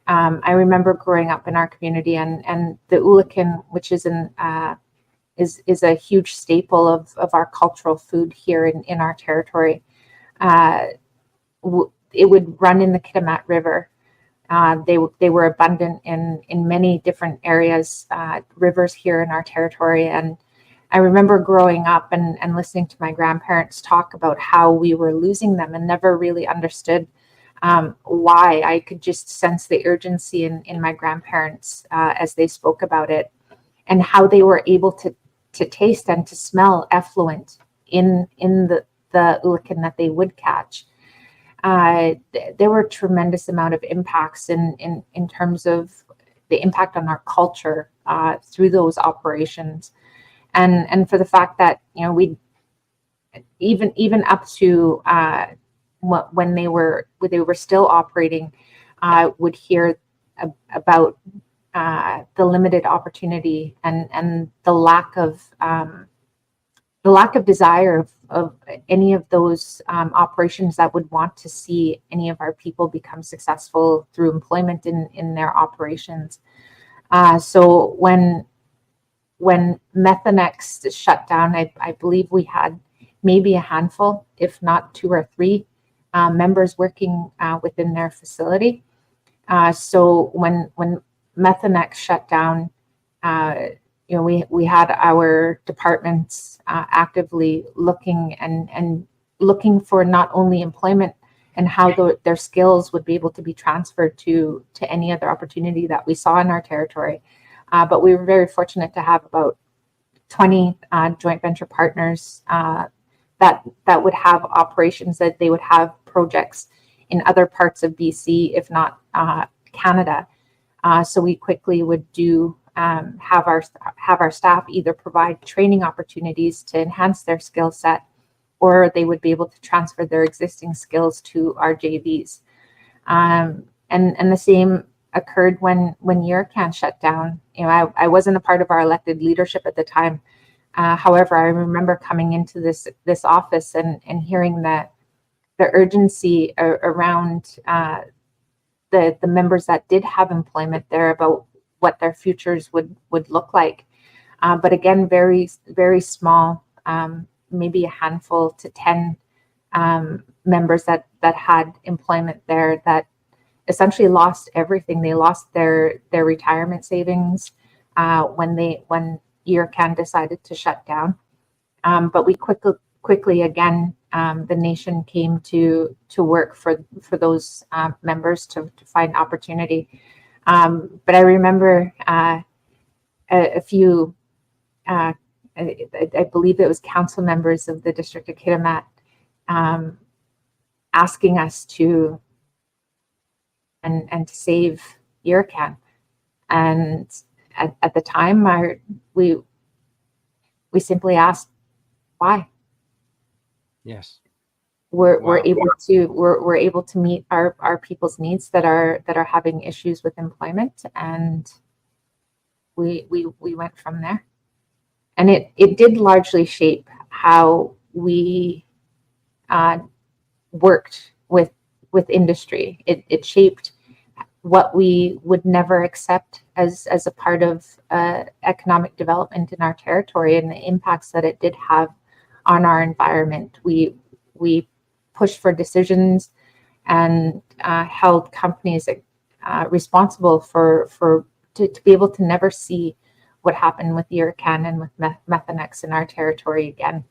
I remember growing up in our community, and the ulikin, which is is a huge staple of our cultural food here in our territory. It would run in the Kitimat River. They were abundant in many different areas, rivers here in our territory. And I remember growing up and listening to my grandparents talk about how we were losing them and never really understood why. I could just sense the urgency in my grandparents as they spoke about it, and how they were able to taste and to smell effluent in the ulikin that they would catch. There were a tremendous amount of impacts in terms of the impact on our culture through those operations, and for the fact that we even up to when they were still operating, would hear about the limited opportunity and the lack of desire of any of those operations that would want to see any of our people become successful through employment in their operations. So when Methanex shut down, I believe we had maybe a handful, if not 2 or 3 members working within their facility. So when Methanex shut down, we had our departments actively looking and looking for not only employment and how their skills would be able to be transferred to any other opportunity that we saw in our territory. But we were very fortunate to have about 20 joint venture partners that would have operations, that they would have projects in other parts of BC, if not Canada. So we quickly would have our staff either provide training opportunities to enhance their skill set, or they would be able to transfer their existing skills to our JVs. And the same occurred when Yurkan shut down. I wasn't a part of our elected leadership at the time. However, I remember coming into this office and hearing the urgency around the members that did have employment there about what their futures would look like. But again, very, very small, maybe a handful to 10 members that had employment there that essentially lost everything. They lost their retirement savings when Yurkan decided to shut down. But we quickly again, the nation came to work for those members to find opportunity. But I remember a few, I believe it was council members of the District of Kitimat, asking us to save Yurkan. And at the time, we simply asked why. Yes. We're able to meet our people's needs that are having issues with employment, and we went from there. And it did largely shape how we worked with industry. It shaped what we would never accept as a part of economic development in our territory, and the impacts that it did have on our environment. We pushed for decisions and held companies responsible to be able to never see what happened with Yurkan and with Methanex in our territory again.